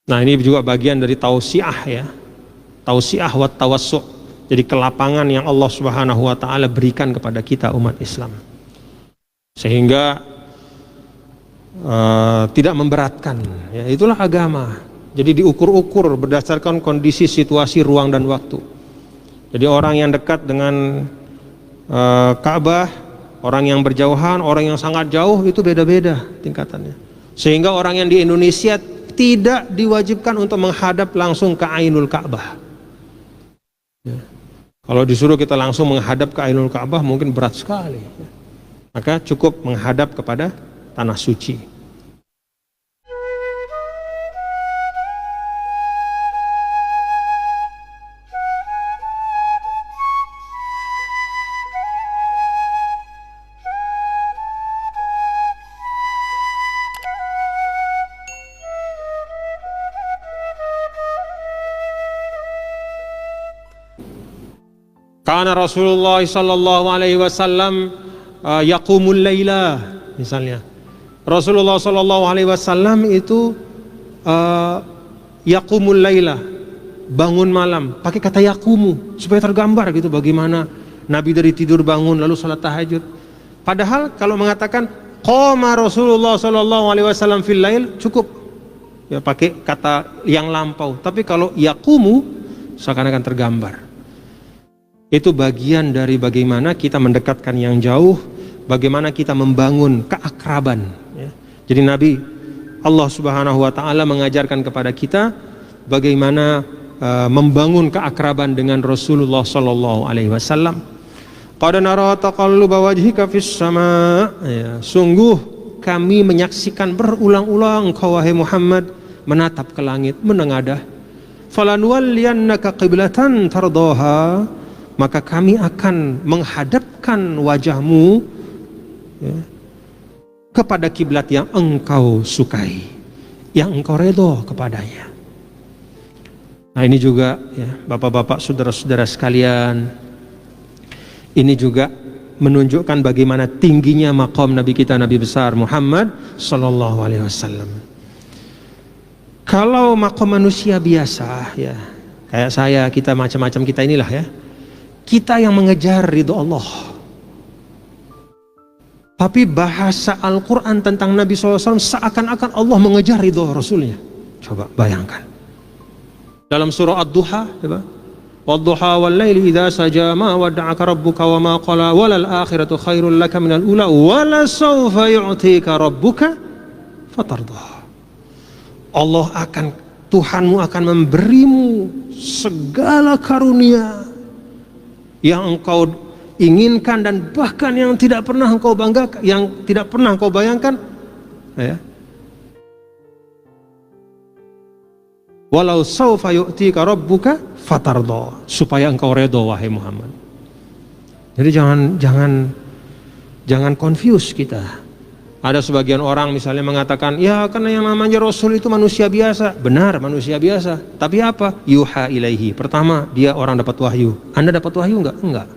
Nah, ini juga bagian dari tausiah ya. Tausiah wa tawassu'. Jadi kelapangan yang Allah Subhanahu wa taala berikan kepada kita umat Islam. Sehingga tidak memberatkan ya, itulah agama. Jadi diukur-ukur berdasarkan kondisi, situasi, ruang dan waktu. Jadi orang yang dekat dengan Ka'bah, orang yang berjauhan, orang yang sangat jauh itu beda-beda tingkatannya. Sehingga orang yang di Indonesia tidak diwajibkan untuk menghadap langsung ke Ainul Ka'bah ya. Kalau disuruh kita langsung menghadap ke Ainul Ka'bah mungkin berat sekali ya. Maka cukup menghadap kepada tanah suci. Karena Rasulullah sallallahu alaihi wasallam yaqumul laila, misalnya Rasulullah sallallahu alaihi wasallam itu yaqumul laila, bangun malam, pakai kata yaqumu supaya tergambar gitu bagaimana Nabi dari tidur bangun lalu salat tahajud. Padahal kalau mengatakan qama Rasulullah sallallahu alaihi wasallam fil lail cukup ya, pakai kata yang lampau. Tapi kalau yaqumu seakan-akan tergambar. Itu bagian dari bagaimana kita mendekatkan yang jauh, bagaimana kita membangun keakraban ya. Jadi Nabi Allah Subhanahu wa taala mengajarkan kepada kita bagaimana membangun keakraban dengan Rasulullah sallallahu alaihi wasallam. Qad nara taqalluba wajhika fis sama ya, sungguh kami menyaksikan berulang-ulang engkau wahai Muhammad menatap ke langit menengadah. Falanuwalliyannaka qiblatan tardaha, maka kami akan menghadapkan wajahmu ya, kepada kiblat yang engkau sukai, yang engkau redha kepadanya. Nah ini juga ya, bapak-bapak, saudara-saudara sekalian, ini juga menunjukkan bagaimana tingginya maqam Nabi kita, Nabi besar Muhammad sallallahu alaihi wasallam. Kalau maqam manusia biasa ya, kayak saya, kita macam-macam kita inilah ya, kita yang mengejar ridho Allah. Tapi bahasa Al-Quran tentang Nabi SAW seakan-akan Allah mengejar ridho Rasulnya. Coba bayangkan. Dalam surah Ad-Duha, coba. Wad-duha wal-laili idza saja ma wadda'aka rabbuka wa ma qala walal akhiratu khairul laka minal ula wala sawfa yu'tika rabbuka fatardah. Allah akan, Tuhanmu akan memberimu segala karunia yang engkau inginkan dan bahkan yang tidak pernah engkau banggakan, yang tidak pernah engkau bayangkan ya. Walau sawfa yu'tika rabbuka fatarda, supaya engkau redha wahai Muhammad. Jadi jangan confuse kita. Ada sebagian orang misalnya mengatakan, ya karena yang namanya Rasul itu manusia biasa. Benar, manusia biasa. Tapi apa? Yuha ilaihi. Pertama, dia orang dapat wahyu. Anda dapat wahyu enggak? Enggak.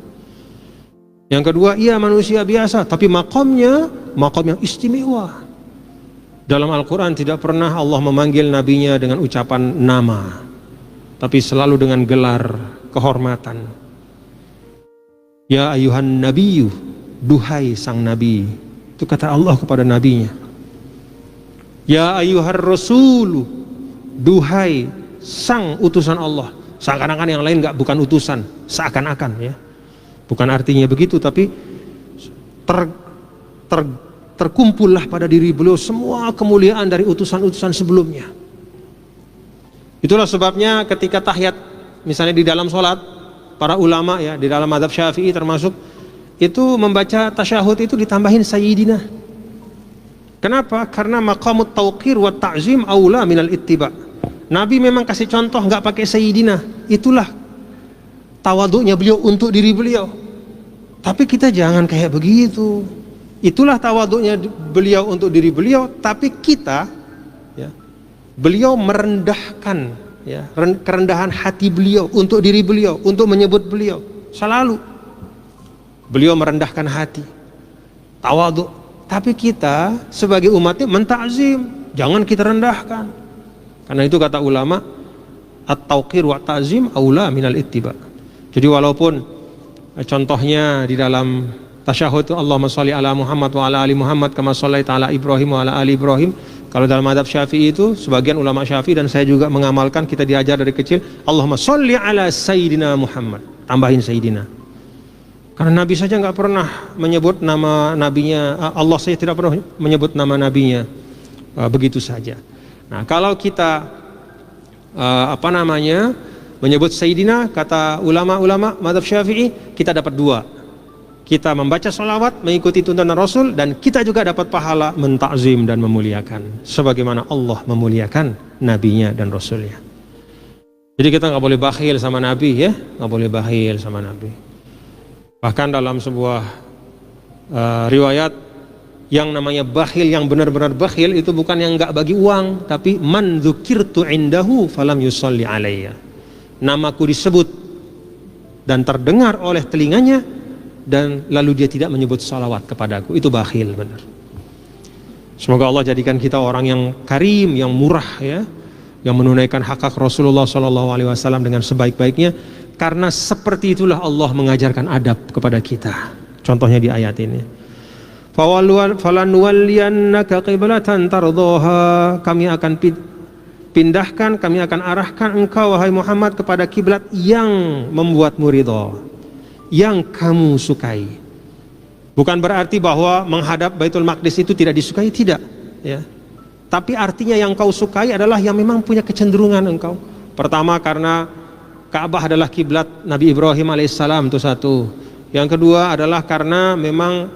Yang kedua, iya manusia biasa, tapi makamnya makam yang istimewa. Dalam Al-Quran tidak pernah Allah memanggil nabinya dengan ucapan nama, tapi selalu dengan gelar kehormatan. Ya ayuhan nabiyyu, duhai sang nabi. Itu kata Allah kepada nabinya. Ya ayyuhar rasulu, duhai sang utusan Allah. Seakan-akan yang lain bukan utusan, seakan-akan ya. Bukan artinya begitu, tapi terkumpullah pada diri beliau semua kemuliaan dari utusan-utusan sebelumnya. Itulah sebabnya ketika tahiyat, misalnya di dalam sholat, para ulama ya di dalam mazhab Syafi'i termasuk, itu membaca tasyahud itu ditambahin sayyidina. Kenapa? Karena maqamut tauqir wa ta'zim aula minal ittiba. Nabi memang kasih contoh nggak pakai sayyidina. Itulah tawaduknya beliau untuk diri beliau. Tapi kita jangan kayak begitu. Itulah tawaduknya beliau untuk diri beliau, tapi kita ya, beliau merendahkan ya, kerendahan hati beliau untuk diri beliau, untuk menyebut beliau. Selalu beliau merendahkan hati, tawaduk. Tapi kita sebagai umatnya mentakzim, jangan kita rendahkan. Karena itu kata ulama, at-tauqir wa ta'zim aula minal ittiba. Jadi walaupun contohnya di dalam tasyahud Allahumma sholli ala Muhammad wa ala ali Muhammad kama shallaita ala Ibrahim wa ala ali Ibrahim. Kalau dalam mazhab Syafi'i itu sebagian ulama Syafi'i dan saya juga mengamalkan, kita diajar dari kecil Allahumma sholli ala Sayyidina Muhammad, tambahin Sayyidina. Karena Nabi saja nggak pernah menyebut nama nabinya, Allah saya tidak pernah menyebut nama nabinya begitu saja. Nah, kalau kita menyebut Sayyidina, kata ulama-ulama mazhab Syafi'i, kita dapat dua. Kita membaca sholawat, mengikuti tuntunan Rasul, dan kita juga dapat pahala mentakzim dan memuliakan sebagaimana Allah memuliakan nabinya dan Rasulnya. Jadi kita nggak boleh bakhil sama Nabi, ya, nggak boleh bakhil sama Nabi. Bahkan dalam sebuah riwayat, yang namanya bakhil, yang benar-benar bakhil itu bukan yang nggak bagi uang, tapi man dzukirtu indahu falam yusalli alayya. Namaku disebut dan terdengar oleh telinganya, dan lalu dia tidak menyebut salawat kepadaku. Itu bakhil benar. Semoga Allah jadikan kita orang yang karim, yang murah, ya, yang menunaikan hak-hak Rasulullah SAW dengan sebaik-baiknya. Karena seperti itulah Allah mengajarkan adab kepada kita. Contohnya di ayat ini. Falanuwalliyannaka qiblatan tardhaha. Kami akan pindahkan, kami akan arahkan engkau wahai Muhammad kepada kiblat yang membuatmu ridha, yang kamu sukai. Bukan berarti bahwa menghadap Baitul Maqdis itu tidak disukai, tidak, ya. Tapi artinya yang kau sukai adalah yang memang punya kecenderungan engkau. Pertama, karena Ka'bah adalah kiblat Nabi Ibrahim alaihissalam, itu satu. Yang kedua adalah karena memang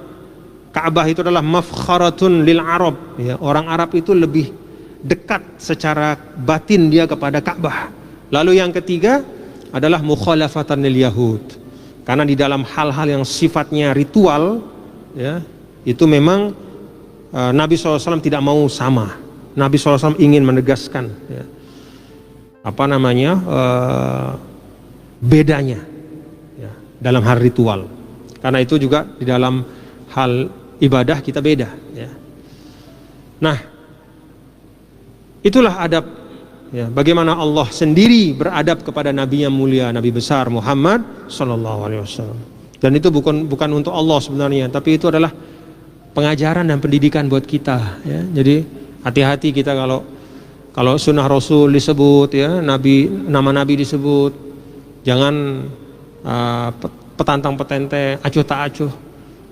Ka'bah itu adalah mafkharatun lil Arab, ya. Orang Arab itu lebih dekat secara batin dia kepada Ka'bah. Lalu yang ketiga adalah mukhalafatan lil Yahud. Karena di dalam hal-hal yang sifatnya ritual, ya, itu memang Nabi SAW tidak mau sama. Nabi SAW ingin menegaskan, ya, bedanya, ya, dalam hal ritual. Karena itu juga di dalam hal ibadah kita beda, ya. Nah, itulah adab, ya, bagaimana Allah sendiri beradab kepada Nabi yang mulia, Nabi besar Muhammad SAW. Dan itu bukan untuk Allah sebenarnya, tapi itu adalah pengajaran dan pendidikan buat kita, ya. Jadi hati-hati kita kalau sunnah Rasul disebut, ya, nama Nabi disebut, jangan petantang petente, acuh tak acuh.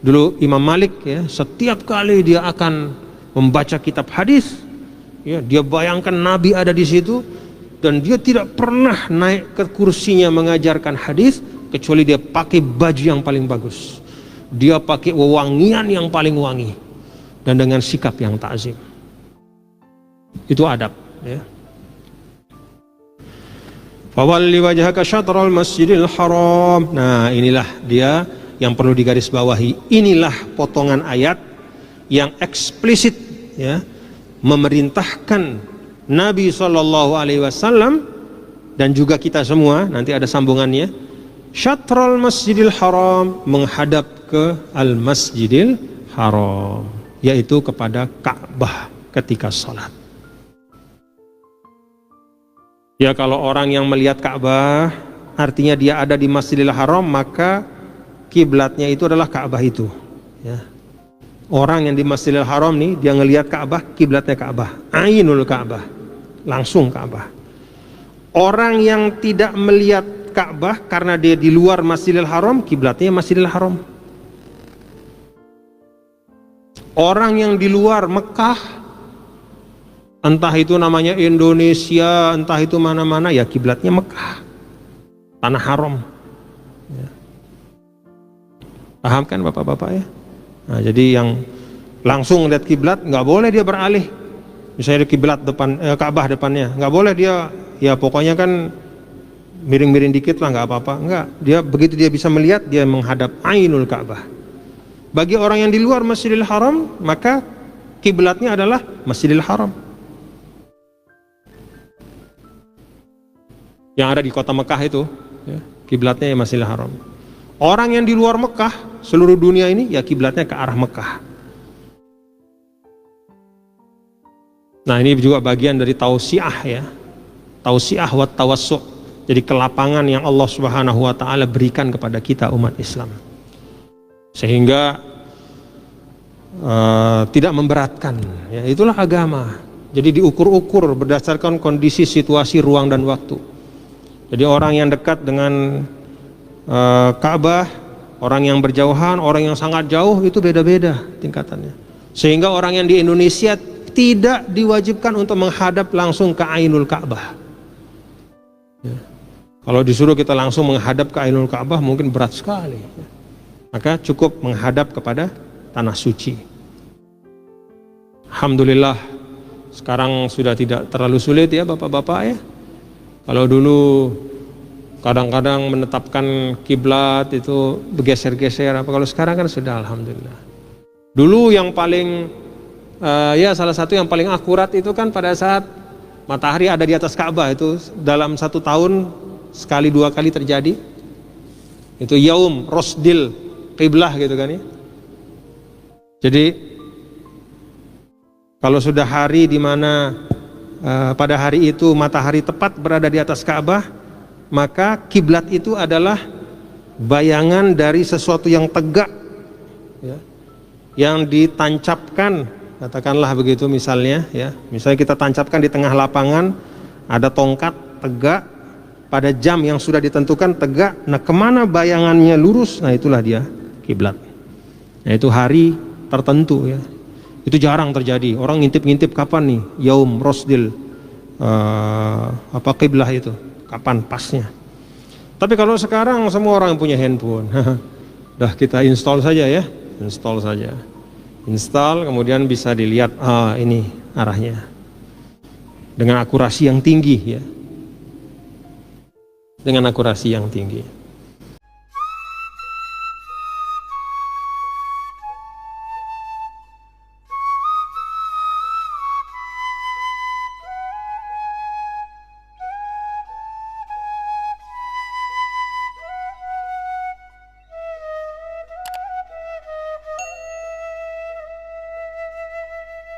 Dulu Imam Malik, ya, setiap kali dia akan membaca kitab hadis, ya, dia bayangkan Nabi ada di situ, dan dia tidak pernah naik ke kursinya mengajarkan hadis kecuali dia pakai baju yang paling bagus, dia pakai wewangian yang paling wangi, dan dengan sikap yang ta'zim. Itu adab, ya. Fawalli wajhaka syatral masjidil haram. Nah, inilah dia yang perlu digarisbawahi. Inilah potongan ayat yang eksplisit, ya, memerintahkan Nabi SAW dan juga kita semua, nanti ada sambungannya, syatral masjidil haram, menghadap ke al masjidil haram, yaitu kepada Ka'bah ketika salat. Ya, kalau orang yang melihat Ka'bah artinya dia ada di Masjidil Haram, maka kiblatnya itu adalah Ka'bah itu, ya. Orang yang di Masjidil Haram nih, dia ngelihat Ka'bah, kiblatnya Ka'bah, ainul Ka'bah, langsung Ka'bah. Orang yang tidak melihat Ka'bah karena dia di luar Masjidil Haram, kiblatnya Masjidil Haram. Orang yang di luar Mekah, entah itu namanya Indonesia, entah itu mana-mana, ya kiblatnya Mekah, tanah haram, ya. Paham kan bapak-bapak, ya? Nah, jadi yang langsung lihat kiblat nggak boleh dia beralih. Misalnya kiblat depan, Ka'bah depannya, nggak boleh dia, ya pokoknya kan miring-miring dikit lah, nggak apa-apa. Nggak, dia begitu dia bisa melihat, dia menghadap ainul Ka'bah. Bagi orang yang di luar Masjidil Haram, maka kiblatnya adalah Masjidil Haram yang ada di kota Mekah itu, ya, kiblatnya ya Masjidil Haram. Orang yang di luar Mekah, seluruh dunia ini, ya kiblatnya ke arah Mekah. Nah, ini juga bagian dari tausiah, ya, tausiah wa tawassu'. Jadi kelapangan yang Allah Subhanahu wa taala berikan kepada kita umat Islam. Sehingga tidak memberatkan. Ya, itulah agama. Jadi diukur-ukur berdasarkan kondisi, situasi, ruang dan waktu. Jadi orang yang dekat dengan Ka'bah, orang yang berjauhan, orang yang sangat jauh itu beda-beda tingkatannya. Sehingga orang yang di Indonesia tidak diwajibkan untuk menghadap langsung ke Ainul Ka'bah. Ya. Kalau disuruh kita langsung menghadap ke Ainul Ka'bah mungkin berat sekali. Maka cukup menghadap kepada tanah suci. Alhamdulillah sekarang sudah tidak terlalu sulit ya bapak-bapak ya. Kalau dulu kadang-kadang menetapkan kiblat itu bergeser-geser apa, kalau sekarang kan sudah alhamdulillah. Dulu yang paling salah satu yang paling akurat itu kan pada saat matahari ada di atas Ka'bah, itu dalam 1 tahun sekali 2 kali terjadi. Itu yaum rosdil qiblah gitu kan ya. Jadi kalau sudah hari di mana pada hari itu matahari tepat berada di atas Ka'bah, maka kiblat itu adalah bayangan dari sesuatu yang tegak ya, yang ditancapkan, katakanlah begitu misalnya ya. Misalnya kita tancapkan di tengah lapangan, ada tongkat tegak pada jam yang sudah ditentukan tegak. Nah, kemana bayangannya lurus, nah itulah dia kiblat. Nah, itu hari tertentu ya. Itu jarang terjadi. Orang ngintip-ngintip kapan nih yaum rosdil kiblah itu, kapan pasnya. Tapi kalau sekarang semua orang punya handphone, dah kita install saja ya, install kemudian bisa dilihat ini arahnya dengan akurasi yang tinggi ya, dengan akurasi yang tinggi.